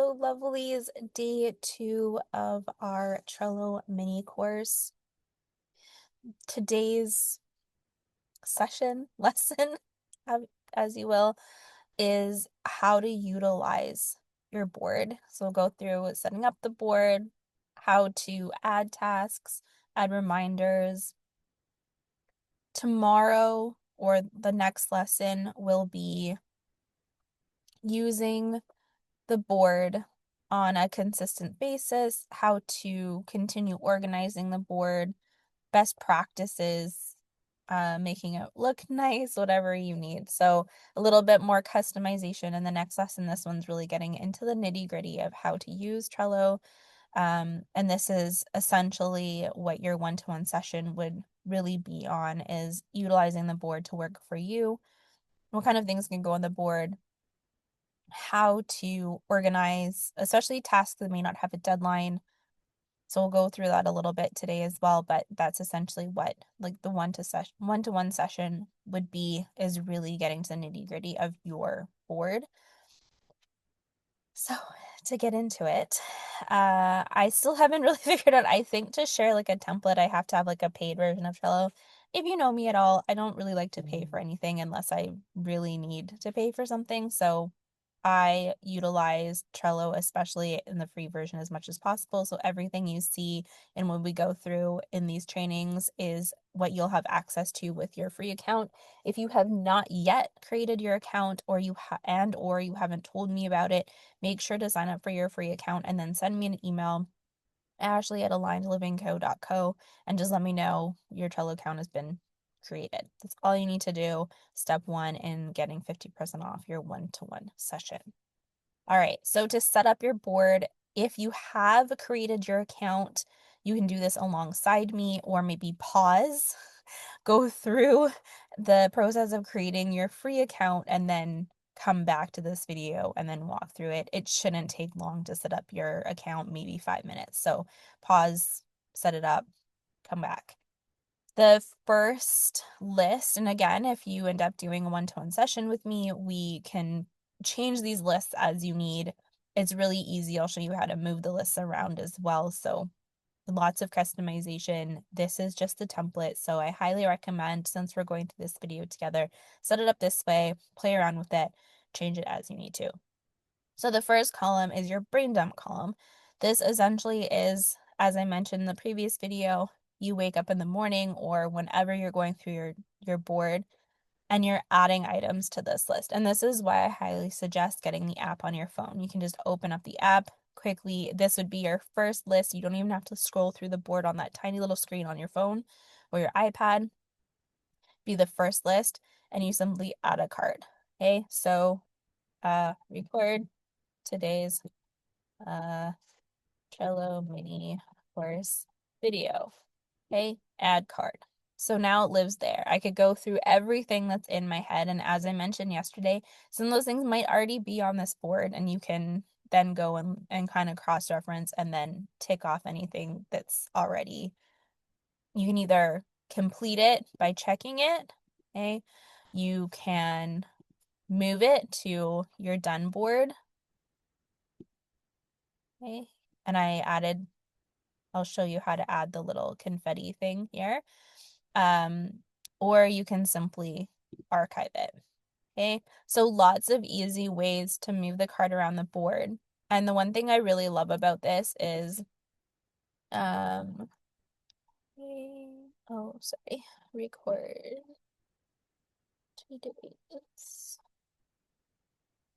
Hello, lovelies. Day 2 of our Trello mini course. Today's lesson, as you will, is how to utilize your board. So we'll go through setting up the board, how to add tasks, add reminders. Tomorrow or the next lesson will be using the board on a consistent basis, how to continue organizing the board, best practices, making it look nice, whatever you need. So a little bit more customization in the next lesson. This one's really getting into the nitty-gritty of how to use Trello. And this is essentially what your one-to-one session would really be on, is utilizing the board to work for you. What kind of things can go on the board, how to organize, especially tasks that may not have a deadline. So we'll go through that a little bit today as well, but that's essentially what like the one-to-one session would be, is really getting to the nitty-gritty of your board. So to get into it, I still haven't really figured out, I think to share like a template, I have to have like a paid version of Trello. If you know me at all, I don't really like to pay for anything unless I really need to pay for something. So I utilize Trello, especially in the free version, as much as possible. So everything you see and when we go through in these trainings is what you'll have access to with your free account. If you have not yet created your account, or you haven't told me about it, make sure to sign up for your free account and then send me an email, ashley@alignedlivingco.co, and just let me know your Trello account has been created. That's all you need to do. Step 1 in getting 50% off your one-to-one session. All right, so to set up your board, if you have created your account, you can do this alongside me, or maybe pause, go through the process of creating your free account, and then come back to this video and then walk through it. It shouldn't take long to set up your account, maybe 5 minutes. So pause, set it up, come back. The first list, and again, if you end up doing a one-to-one session with me, we can change these lists as you need. It's really easy. I'll show you how to move the lists around as well. So lots of customization. This is just the template. So I highly recommend, since we're going through this video together, set it up this way, play around with it, change it as you need to. So the first column is your brain dump column. This essentially is, as I mentioned in the previous video, you wake up in the morning or whenever you're going through your board and you're adding items to this list. And this is why I highly suggest getting the app on your phone. You can just open up the app quickly. This would be your first list. You don't even have to scroll through the board on that tiny little screen on your phone or your iPad. Be the first list, and you simply add a card. Okay, so record today's Trello mini course video. Okay, add card. So now it lives there. I could go through everything that's in my head. And as I mentioned yesterday, some of those things might already be on this board, and you can then go and kind of cross-reference and then tick off anything that's already. You can either complete it by checking it, okay? You can move it to your done board, okay? And I'll show you how to add the little confetti thing here. Or you can simply archive it. Okay, so lots of easy ways to move the card around the board. And the one thing I really love about this is, oh, sorry, record dates.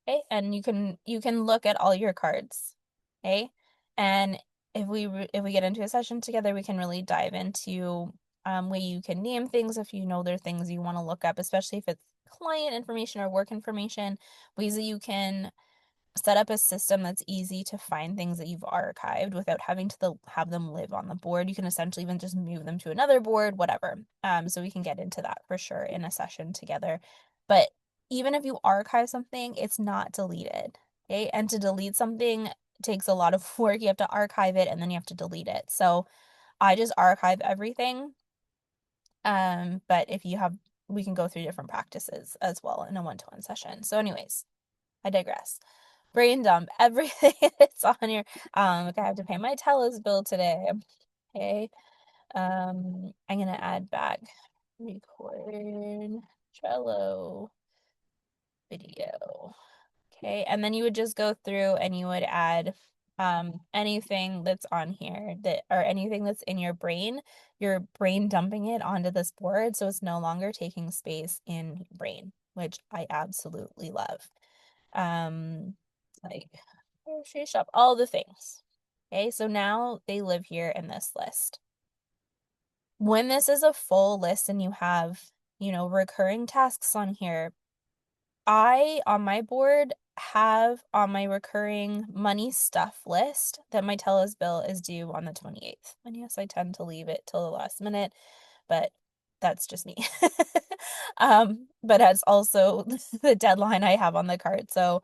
Okay, and you can look at all your cards. Okay, and if we get into a session together, we can really dive into way you can name things if you know there are things you want to look up, especially if it's client information or work information, ways that you can set up a system that's easy to find things that you've archived without having to have them live on the board. You can essentially even just move them to another board, whatever. So we can get into that for sure in a session together. But even if you archive something, it's not deleted. Okay, and to delete something takes a lot of work. You have to archive it and then you have to delete it. So I just archive everything. But if you have, we can go through different practices as well in a one-to-one session. So anyways, I digress. brain dump everything that's on your, like I have to pay my Telus bill today. Okay. I'm gonna add back record Trello video. Okay, and then you would just go through and you would add anything that's on here that or anything that's in your brain dumping it onto this board so it's no longer taking space in your brain, which I absolutely love. Like grocery shop, all the things. Okay, so now they live here in this list. When this is a full list and you have, recurring tasks on here, I, on my board, have on my recurring money stuff list that my Telus bill is due on the 28th. And yes, I tend to leave it till the last minute, but that's just me. But that's also the deadline I have on the card. So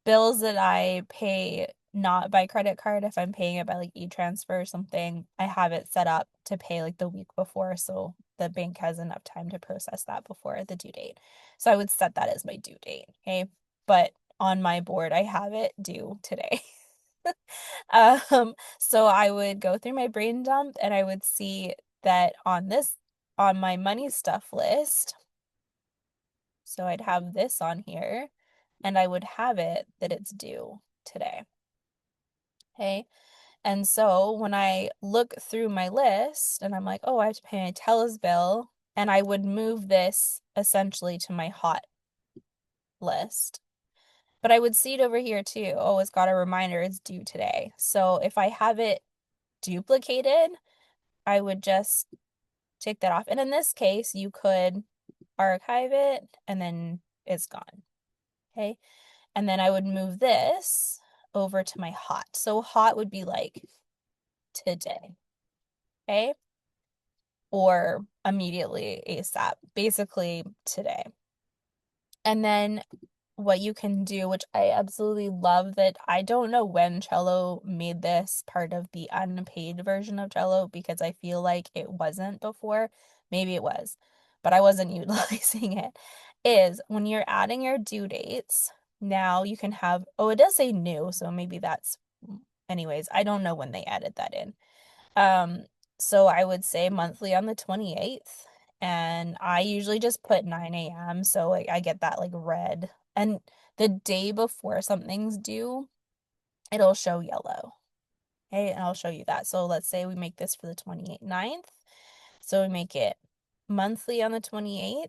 bills that I pay not by credit card, if I'm paying it by like e-transfer or something, I have it set up to pay like the week before so the bank has enough time to process that before the due date. So I would set that as my due date, okay? But on my board, I have it due today. So I would go through my brain dump and I would see that on my money stuff list, so I'd have this on here and I would have it that it's due today. Okay. And so when I look through my list and I'm like, oh, I have to pay my Telus bill, and I would move this essentially to my hot list. But I would see it over here too. Oh, it's got a reminder it's due today. So if I have it duplicated, I would just take that off. And in this case, you could archive it and then it's gone. Okay. And then I would move this over to my hot. So hot would be like today. Okay. Or immediately ASAP, basically today. And then what you can do, which I absolutely love, that I don't know when Trello made this part of the unpaid version of Trello because I feel like it wasn't before. Maybe it was, but I wasn't utilizing it. Is when you're adding your due dates, now you can have, oh, it does say new, so maybe that's, anyways, I don't know when they added that in. So I would say monthly on the 28th, and I usually just put 9 a.m. so like I get that like red. And the day before something's due, it'll show yellow. Okay, and I'll show you that. So let's say we make this for the 29th. So we make it monthly on the 28th.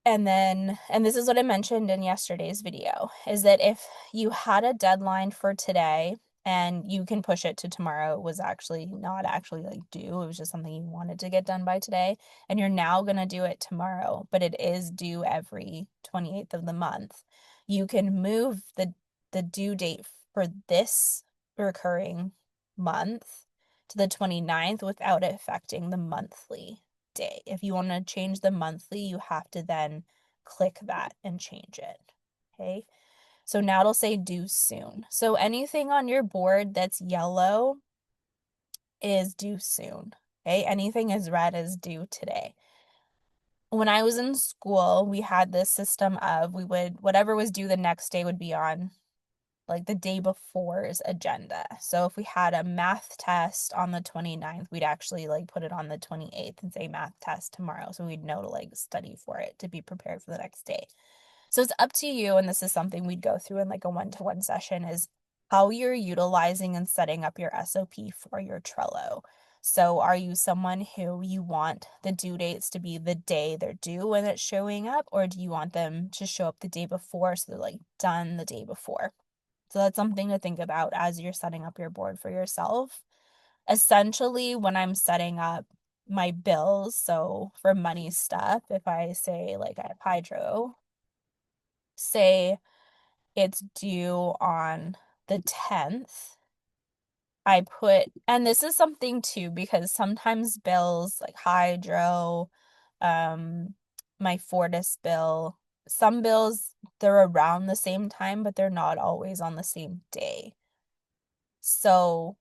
And this is what I mentioned in yesterday's video, is that if you had a deadline for today and you can push it to tomorrow, it was actually not actually like due, it was just something you wanted to get done by today, and you're now going to do it tomorrow, but it is due every 28th of the month, you can move the due date for this recurring month to the 29th without it affecting the monthly day. If you want to change the monthly, you have to then click that and change it. Okay. So now it'll say due soon. So anything on your board that's yellow is due soon. Okay. Anything is red is due today. When I was in school, we had this system of whatever was due the next day would be on like the day before's agenda. So if we had a math test on the 29th, we'd actually like put it on the 28th and say math test tomorrow. So we'd know to like study for it to be prepared for the next day. So it's up to you. And this is something we'd go through in like a one-to-one session, is how you're utilizing and setting up your SOP for your Trello. So are you someone who you want the due dates to be the day they're due when it's showing up, or do you want them to show up the day before so they're like done the day before? So that's something to think about as you're setting up your board for yourself. Essentially, when I'm setting up my bills, so for money stuff, if I say like I have hydro, say it's due on the 10th, and this is something too, because sometimes bills like hydro, my Fortis bill, some bills, they're around the same time, but they're not always on the same day. So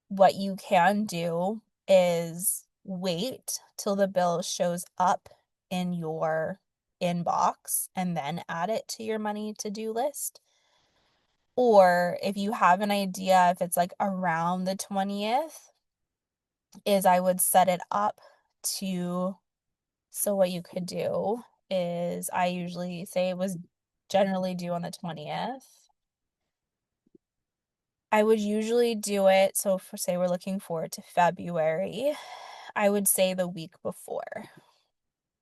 what you can do is wait till the bill shows up in your inbox and then add it to your money to-do list. Or if you have an idea, if it's like around the 20th, is I would set it up to, so what you could do is I usually say it was generally due on the 20th. I would usually do it, so for say we're looking forward to February, I would say the week before.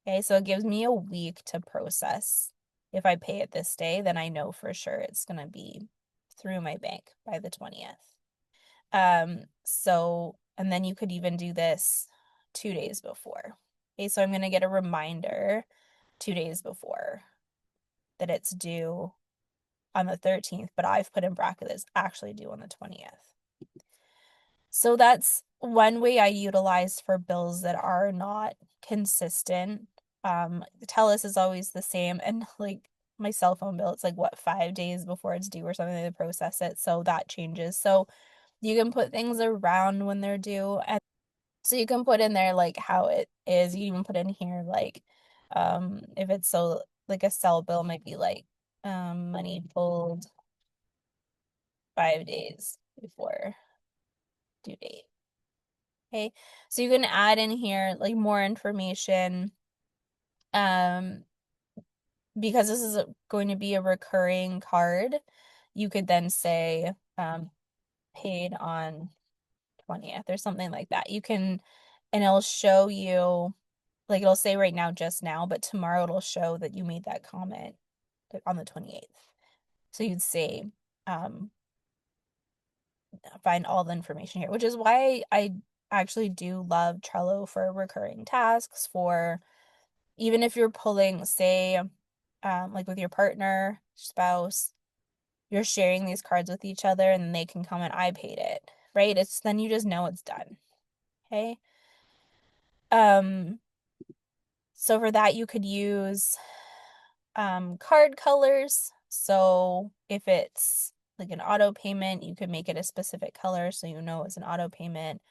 Okay, so it gives me a week to process. If I pay it this day, then I know for sure it's going to be through my bank by the 20th. And then you could even do this 2 days before. Okay, so I'm going to get a reminder 2 days before that it's due on the 13th, but I've put in bracket it's actually due on the 20th. So that's one way I utilize for bills that are not consistent. The TELUS is always the same, and like my cell phone bill, it's like what, 5 days before it's due or something to process it, so that changes. So you can put things around when they're due, and so you can put in there like how it is. You even put in here like if it's so like a cell bill might be like money pulled 5 days before due date. Okay, so you can add in here like more information. Because this is going to be a recurring card, you could then say paid on 20th or something like that. You can, and it'll show you, like it'll say right now, just now, but tomorrow it'll show that you made that comment on the 28th. So you'd say, find all the information here, which is why I actually do love Trello for recurring tasks, for even if you're pulling, say, like with your partner, spouse, you're sharing these cards with each other and they can comment, I paid it, right? It's then you just know it's done. Okay. So for that you could use card colors. So if it's like an auto payment, you could make it a specific color so you know it's an auto payment.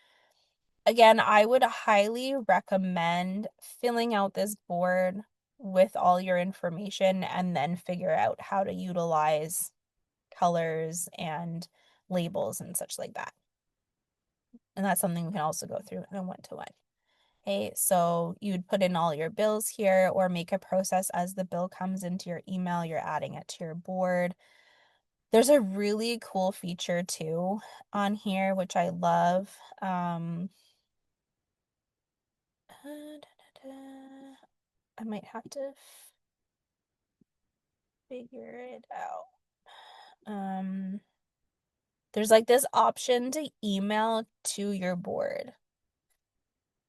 Again, I would highly recommend filling out this board with all your information and then figure out how to utilize colors and labels and such like that. And that's something we can also go through in a one-to-one. Okay, so you'd put in all your bills here or make a process as the bill comes into your email, you're adding it to your board. There's a really cool feature too on here, which I love. I might have to figure it out. There's like this option to email to your board,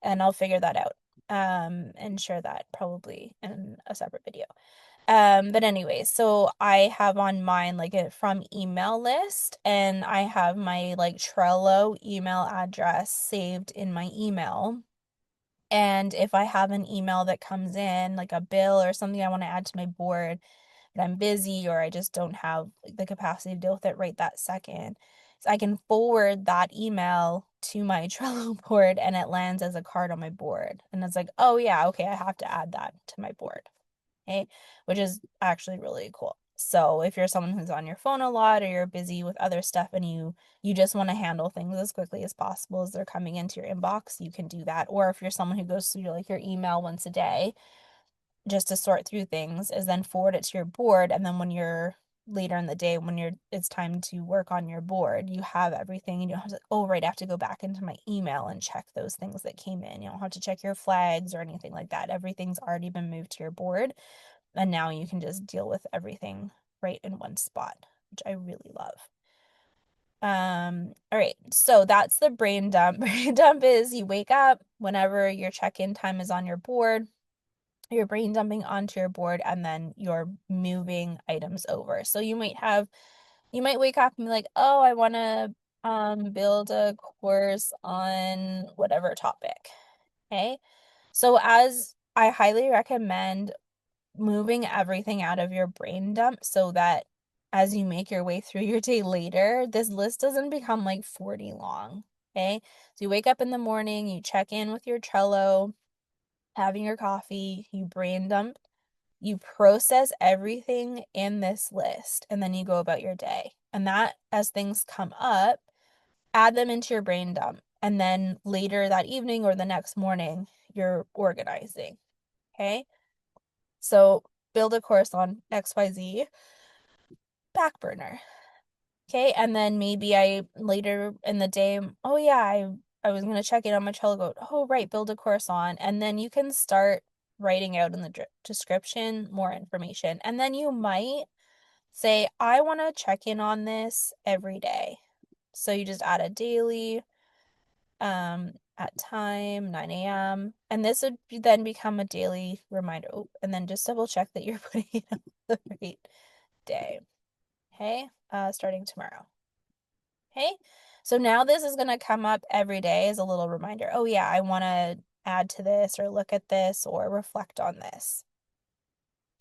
and I'll figure that out and share that probably in a separate video. But anyway, so I have on mine like a from email list, and I have my like Trello email address saved in my email. And if I have an email that comes in, like a bill or something I want to add to my board, and I'm busy or I just don't have the capacity to deal with it right that second, so I can forward that email to my Trello board and it lands as a card on my board. And it's like, oh yeah, okay, I have to add that to my board. Okay, which is actually really cool. So if you're someone who's on your phone a lot or you're busy with other stuff and you just want to handle things as quickly as possible as they're coming into your inbox, you can do that. Or if you're someone who goes through like your email once a day just to sort through things, is then forward it to your board, and then when you're later in the day when it's time to work on your board, you have everything and you don't have to, oh right, I have to go back into my email and check those things that came in. You don't have to check your flags or anything like that. Everything's already been moved to your board. And now you can just deal with everything right in one spot, which I really love. All right, so that's the brain dump. Brain dump is you wake up whenever your check-in time is on your board, you're brain dumping onto your board, and then you're moving items over. So you might wake up and be like, oh, I want to build a course on whatever topic. Okay, so as I highly recommend moving everything out of your brain dump so that as you make your way through your day later, this list doesn't become like 40 long. Okay, so you wake up in the morning, you check in with your Trello, having your coffee, you brain dump You process everything in this list and then you go about your day. And that, as things come up, add them into your brain dump. And then later that evening or the next morning, you're organizing. Okay. So build a course on XYZ, Backburner. Okay. And then maybe I later in the day, oh yeah, I was going to check in on my Trello. Go, oh, right, build a course on. And then you can start writing out in the description more information. And then you might say, I want to check in on this every day. So you just add a daily at time 9 a.m. And this would then become a daily reminder. Oh, and then just double check that you're putting it on the right day. Okay, starting tomorrow. Okay, so now this is going to come up every day as a little reminder. Oh yeah, I want to add to this or look at this or reflect on this.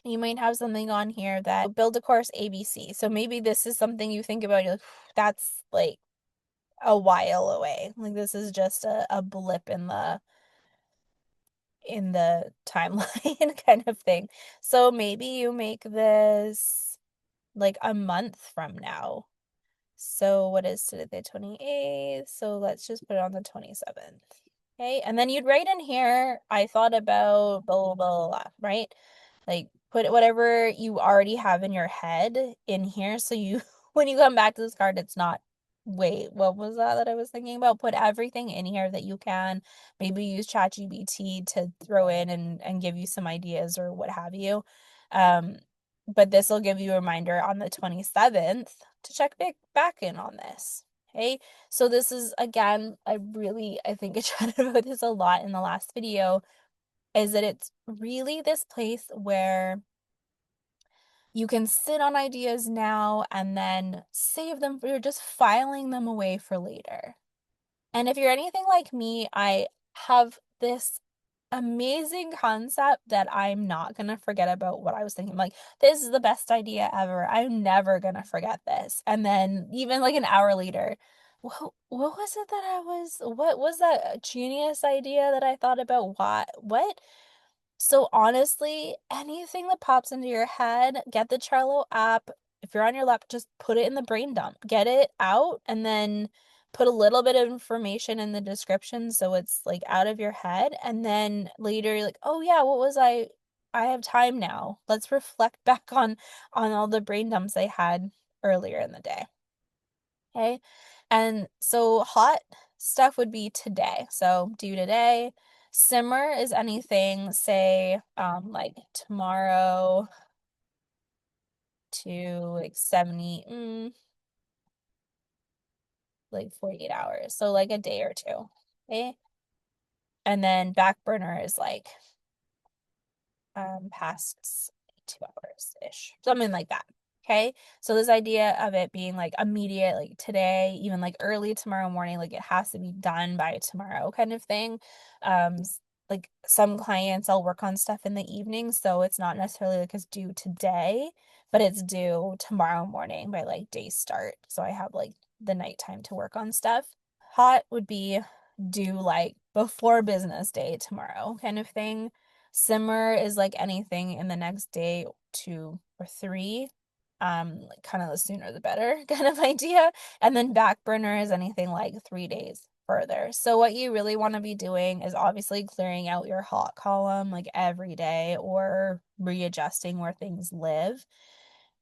You might have something on here that build a course ABC. So maybe this is something you think about, you're like, that's like a while away. Like this is just a blip in the timeline kind of thing. So maybe you make this like a month from now. So what is today, the 28th? So let's just put it on the 27th. Okay, and then you'd write in here, I thought about blah, blah, blah, blah, right? Like put whatever you already have in your head in here. So you, when you come back to this card, it's not, wait, what was that I was thinking about? Put everything in here that you can. Maybe use ChatGPT to throw in and give you some ideas or what have you. But this will give you a reminder on the 27th to check back in on this. Okay, so this is, again, I think I chatted about this a lot in the last video, is that it's really this place where you can sit on ideas now and then save them, you're just filing them away for later. And if you're anything like me, I have this amazing concept that I'm not going to forget about what I was thinking. Like, this is the best idea ever. I'm never going to forget this. And then even like an hour later, what was it that what was that genius idea that I thought about? What? So honestly, anything that pops into your head, get the Trello app. If you're on your lap, just put it in the brain dump. Get it out and then put a little bit of information in the description so it's like out of your head. And then later you're like, oh yeah, what was I have time now. Let's reflect back on all the brain dumps I had earlier in the day. Okay. And so hot stuff would be today. So do today. Simmer is anything, say, like tomorrow to like 70, like 48 hours. So like a day or two. Okay. And then back burner is like past 2 hours-ish, something like that. Okay, so this idea of it being like immediate, like today, even like early tomorrow morning, like it has to be done by tomorrow kind of thing. um like some clients, I'll work on stuff in the evening, so it's not necessarily like it's due today, but it's due tomorrow morning by like day start, so I have like the nighttime to work on stuff. Hot would be due like before business day tomorrow kind of thing. Simmer is like anything in the next day, 2 or 3. Like kind of the sooner the better kind of idea. And then back burner is anything like 3 days further. So what you really want to be doing is obviously clearing out your hot column like every day or readjusting where things live.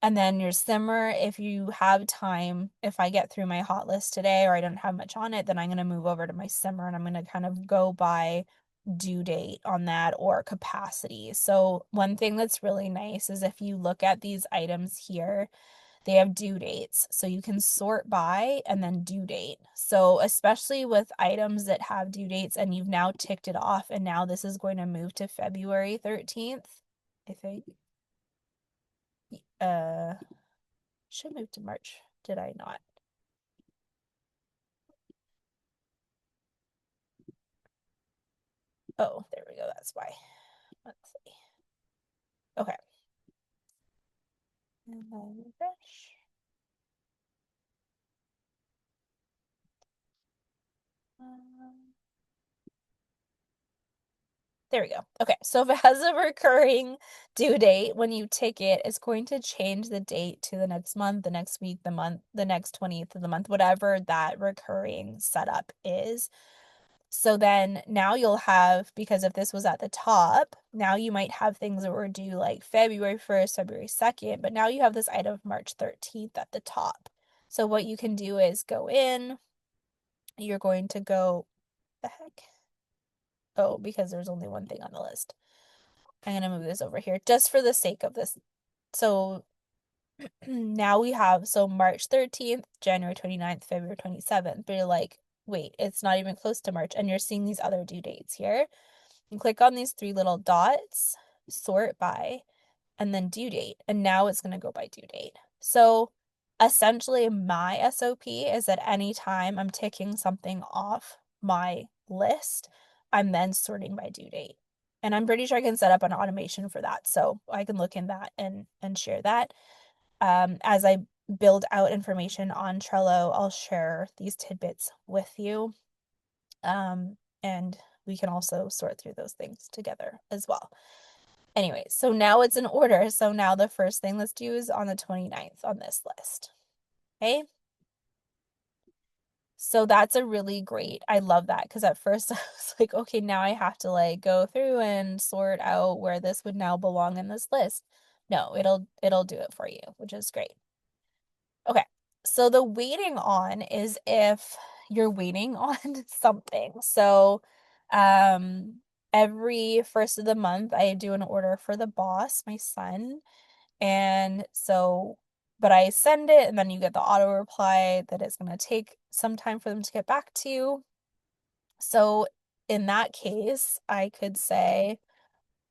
And then your simmer, if you have time, if I get through my hot list today or I don't have much on it, then I'm going to move over to my simmer and I'm going to kind of go by due date on that or capacity. So one thing that's really nice is if you look at these items here, they have due dates. So you can sort by and then due date. So especially with items that have due dates and you've now ticked it off and now this is going to move to February 13th, I think. Should move to March. Did I not? Oh, there we go. That's why. Let's see. Okay. And then refresh. Um, There we go. Okay, so if it has a recurring due date, when you tick it, it's going to change the date to the next month, the next week, the month, the next 20th of the month, whatever that recurring setup is. So then now you'll have, because if this was at the top, now you might have things that were due like February 1st, February 2nd, but now you have this item of March 13th at the top. So what you can do is go in, you're going to go, the heck? Oh, because there's only one thing on the list. I'm going to move this over here just for the sake of this. So now we have, so March 13th, January 29th, February 27th, but you're like, wait, it's not even close to March, and you're seeing these other due dates here. You click on these three little dots, sort by, and then due date, and now it's going to go by due date. So essentially my SOP is that anytime I'm ticking something off my list, I'm then sorting by due date. And I'm pretty sure I can set up an automation for that. So I can look in that and share that. As I build out information on Trello, I'll share these tidbits with you. And we can also sort through those things together as well. Anyway, so now it's in order. So now the first thing let's do is on the 29th on this list. Okay. So that's a really great, I love that, because at first I was like, okay, now I have to like go through and sort out where this would now belong in this list. No, it'll do it for you, which is great. Okay. So the waiting on is if you're waiting on something. So every first of the month I do an order for the boss, my son. And so, but I send it and then you get the auto reply that it's going to take some time for them to get back to you. So in that case, I could say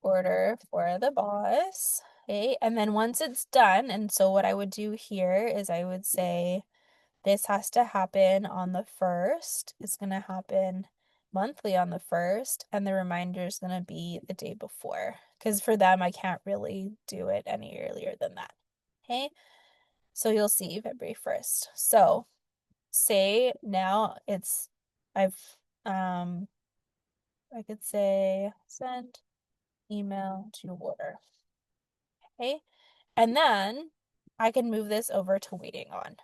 order for the boss. Okay. And then once it's done, and so what I would do here is I would say this has to happen on the 1st. It's going to happen monthly on the 1st, and the reminder is going to be the day before, because for them, I can't really do it any earlier than that. Okay, so you'll see February 1st. So say now it's, I've, I could say send email to order. Okay, and then I can move this over to waiting on.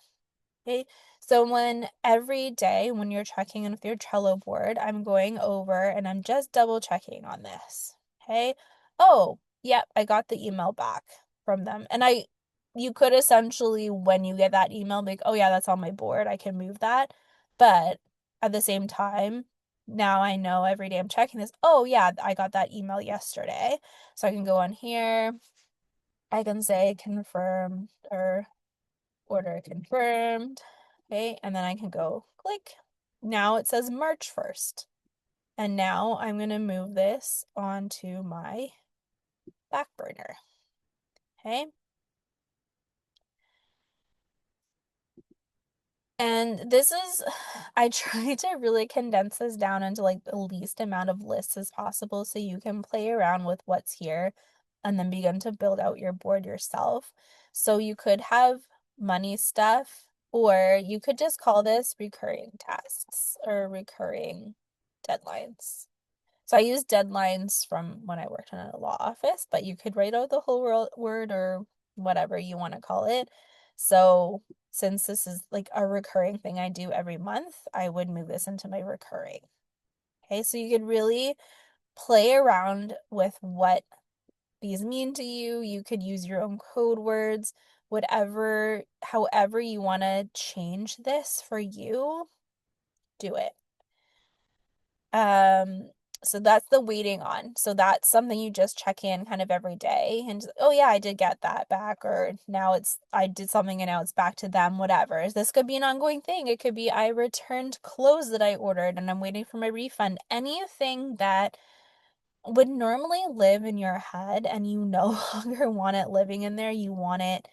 Okay, so when every day when you're checking in with your Trello board, I'm going over and I'm just double checking on this. Okay, oh, yep, I got the email back from them. And you could essentially, when you get that email, be like, oh yeah, that's on my board, I can move that. But at the same time, now I know every day I'm checking this, oh yeah, I got that email yesterday. So I can go on here, I can say confirm or order confirmed. Okay, and then I can go click. Now it says March 1st. And now I'm going to move this onto my Backburner. Okay. And this is, I try to really condense this down into like the least amount of lists as possible so you can play around with what's here and then begin to build out your board yourself. So you could have money stuff, or you could just call this recurring tasks or recurring deadlines. So I use deadlines from when I worked in a law office, but you could write out the whole word or whatever you want to call it. So since this is like a recurring thing I do every month, I would move this into my recurring. Okay, so you could really play around with what these mean to you. You could use your own code words, whatever, however you want to change this for you, do it. So that's the waiting on. So that's something you just check in kind of every day and just, oh yeah, I did get that back, or now I did something and now it's back to them, whatever. This could be an ongoing thing. It could be I returned clothes that I ordered and I'm waiting for my refund. Anything that would normally live in your head and you no longer want it living in there, you want it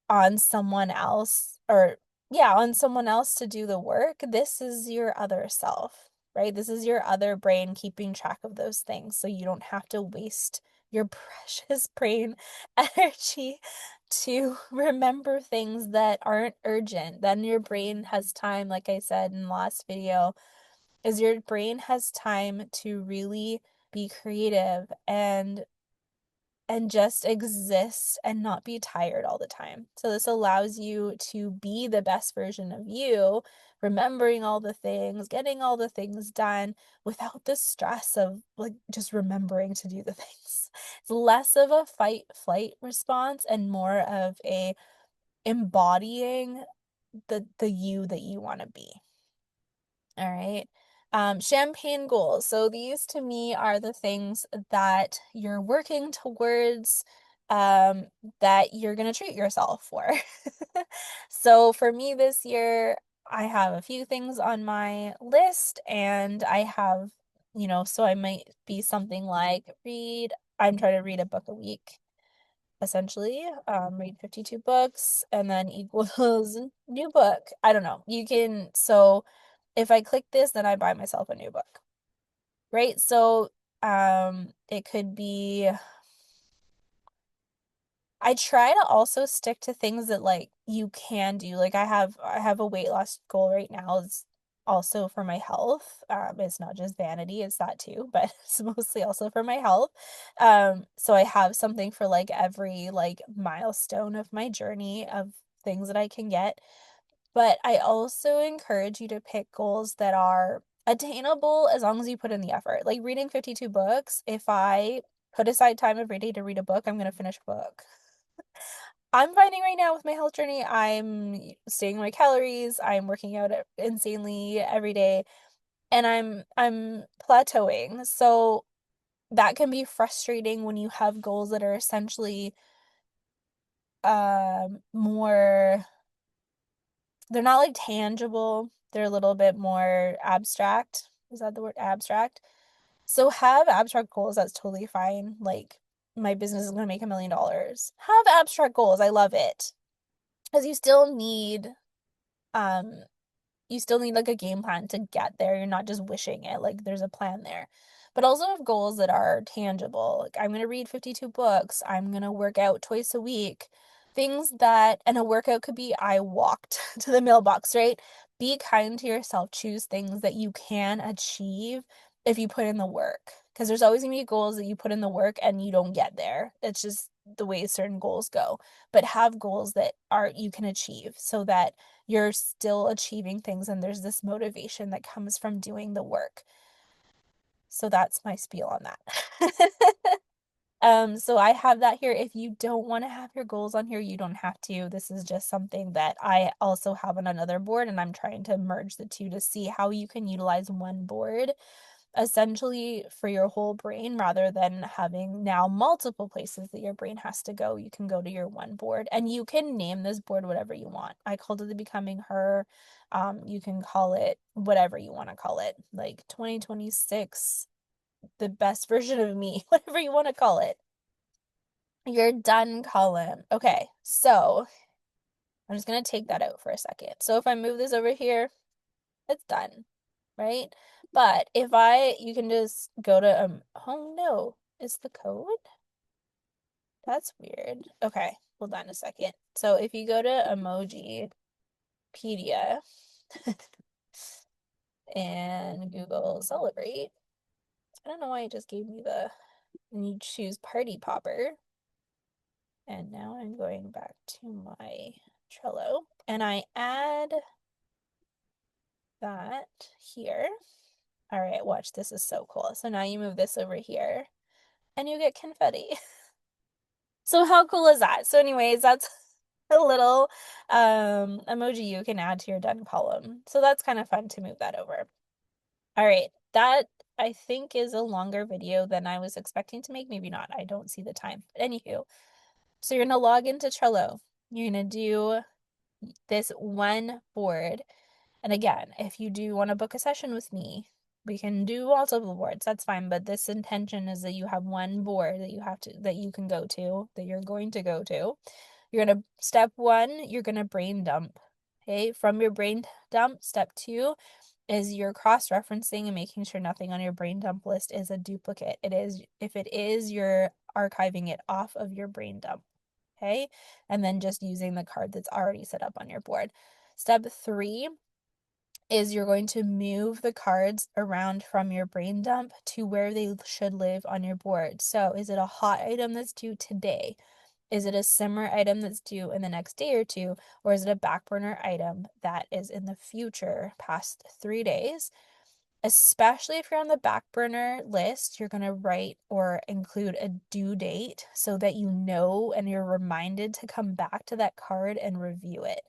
on someone else, or yeah, on someone else to do the work. This is your other self, right? This is your other brain keeping track of those things so you don't have to waste your precious brain energy to remember things that aren't urgent. Then your brain has time, like I said in the last video, is your brain has time to really be creative, and just exist and not be tired all the time. So this allows you to be the best version of you, remembering all the things, getting all the things done without the stress of like just remembering to do the things. It's less of a fight flight response and more of a embodying the you that you want to be. All right. Champagne goals. So these to me are the things that you're working towards, that you're going to treat yourself for. So for me this year, I have a few things on my list, and I have, so I might be something like I'm trying to read a book a week, essentially. Read 52 books and then equals new book. I don't know. So if I click this, then I buy myself a new book, right? So it could be, I try to also stick to things that like you can do. Like I have a weight loss goal right now. It's also for my health. It's not just vanity, it's that too, but it's mostly also for my health. So I have something for like every like milestone of my journey of things that I can get. But I also encourage you to pick goals that are attainable as long as you put in the effort. Like reading 52 books, if I put aside time every day to read a book, I'm going to finish a book. I'm finding right now with my health journey, I'm staying my calories, I'm working out insanely every day, and I'm plateauing. So that can be frustrating when you have goals that are essentially more, they're not like tangible. They're a little bit more abstract. Is that the word? Abstract. So have abstract goals. That's totally fine. Like my business is going to make $1 million. Have abstract goals. I love it. Because um, you still need like a game plan to get there. You're not just wishing it. Like there's a plan there. But also have goals that are tangible. Like I'm going to read 52 books. I'm going to work out twice a week. Things that, and a workout could be I walked to the mailbox, right? Be kind to yourself. Choose things that you can achieve if you put in the work. Because there's always going to be goals that you put in the work and you don't get there. It's just the way certain goals go. But have goals that are you can achieve so that you're still achieving things and there's this motivation that comes from doing the work. So that's my spiel on that. So I have that here. If you don't want to have your goals on here, you don't have to. This is just something that I also have on another board, and I'm trying to merge the two to see how you can utilize one board essentially for your whole brain rather than having now multiple places that your brain has to go. You can go to your one board, and you can name this board whatever you want. I called it the Becoming Her. You can call it whatever you want to call it, like 2026, the best version of me, whatever you want to call it. Your done column. Okay, so I'm just going to take that out for a second. So if I move this over here, it's done, right? But you can just go to, oh no, is the code? That's weird. Okay, hold on a second. So if you go to Emojipedia and Google Celebrate, I don't know why it just gave me and you choose Party Popper. And now I'm going back to my Trello and I add that here. All right, watch, this is so cool. So now you move this over here and you get confetti. So how cool is that? So anyways, that's a little emoji you can add to your done column. So that's kind of fun to move that over. All right, that I think is a longer video than I was expecting to make. Maybe not. I don't see the time. But anywho, so you're gonna log into Trello. You're gonna do this one board. And again, if you do want to book a session with me, we can do multiple boards. That's fine. But this intention is that you have one board that you can go to, that you're going to go to. Step one, you're gonna brain dump. Okay, from your brain dump, step two is you're cross-referencing and making sure nothing on your brain dump list is a duplicate. If it is, you're archiving it off of your brain dump. Okay, and then just using the card that's already set up on your board. Step three is you're going to move the cards around from your brain dump to where they should live on your board. So is it a hot item that's due today? Is it a simmer item that's due in the next day or two? Or is it a back burner item that is in the future past 3 days? Especially if you're on the back burner list, you're going to write or include a due date so that you know and you're reminded to come back to that card and review it.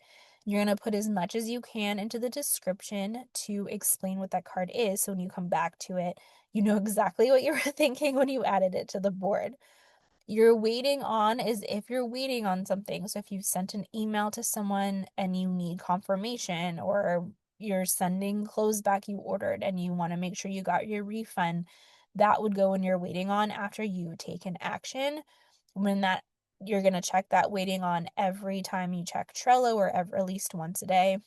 You're going to put as much as you can into the description to explain what that card is. So when you come back to it, you know exactly what you were thinking when you added it to the board. You're waiting on is if you're waiting on something. So if you've sent an email to someone and you need confirmation, or you're sending clothes back you ordered and you want to make sure you got your refund, that would go in your waiting on after you take an action. When that you're going to check that waiting on every time you check Trello, or at least once a day,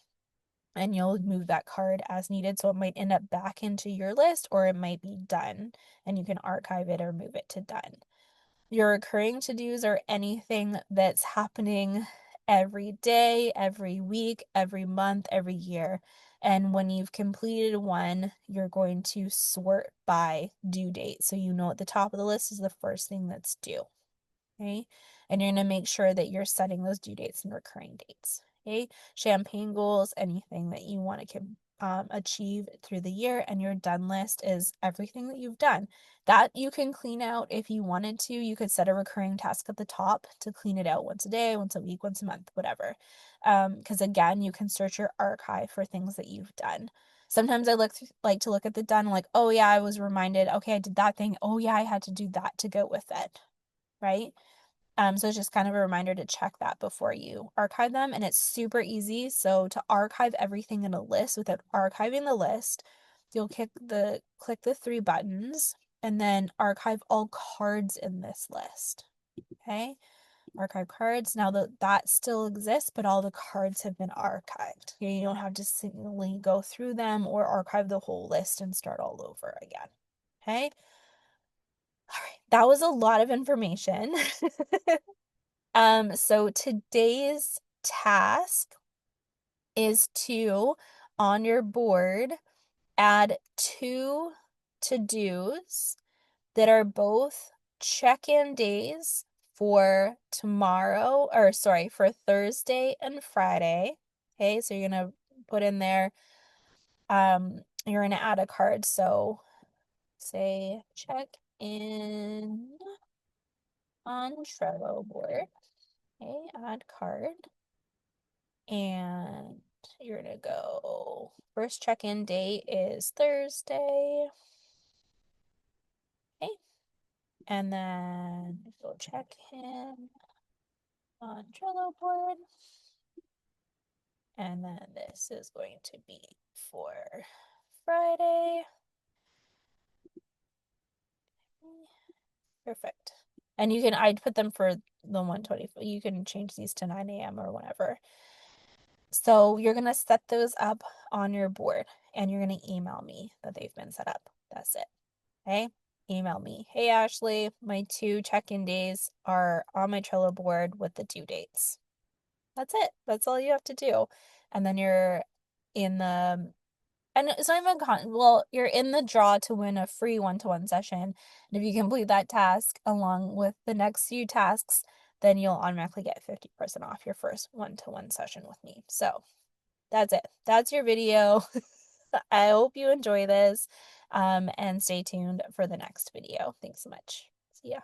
and you'll move that card as needed. So it might end up back into your list, or it might be done and you can archive it or move it to done. Your recurring to-dos are anything that's happening every day, every week, every month, every year. And when you've completed one, you're going to sort by due date. So you know at the top of the list is the first thing that's due. Okay. And you're going to make sure that you're setting those due dates and recurring dates. Okay. Champagne goals, anything that you want to achieve through the year. And your done list is everything that you've done. That you can clean out if you wanted to. You could set a recurring task at the top to clean it out once a day, once a week, once a month, whatever. Because again, you can search your archive for things that you've done. Sometimes I like to look at the done, like, oh yeah, I was reminded, okay, I did that thing. Oh yeah, I had to do that to go with it, right? So it's just kind of a reminder to check that before you archive them. And it's super easy. So to archive everything in a list without archiving the list, you'll click the three buttons and then archive all cards in this list. Okay. Archive cards. Now that still exists, but all the cards have been archived. Okay? You don't have to simply go through them or archive the whole list and start all over again. Okay. All right. That was a lot of information. So today's task is to, on your board, add 2 to-dos that are both check-in days for tomorrow, or sorry, for Thursday and Friday. Okay, so you're gonna put in there, you're gonna add a card. So say check in on Trello board. Okay, add card. And you're gonna go, first check-in date is Thursday. Okay. And then go check in on Trello board. And then this is going to be for Friday. Perfect. And you can, I'd put them for the 120. You can change these to 9 a.m. or whatever. So you're going to set those up on your board and you're going to email me that they've been set up. That's it. Okay. Email me. Hey, Ashley, my 2 check-in days are on my Trello board with the due dates. That's it. That's all you have to do. And then you're in the, and it's not even, you're in the draw to win a free one-to-one session. And if you complete that task along with the next few tasks, then you'll automatically get 50% off your first one-to-one session with me. So that's it. That's your video. I hope you enjoy this, and stay tuned for the next video. Thanks so much. See ya.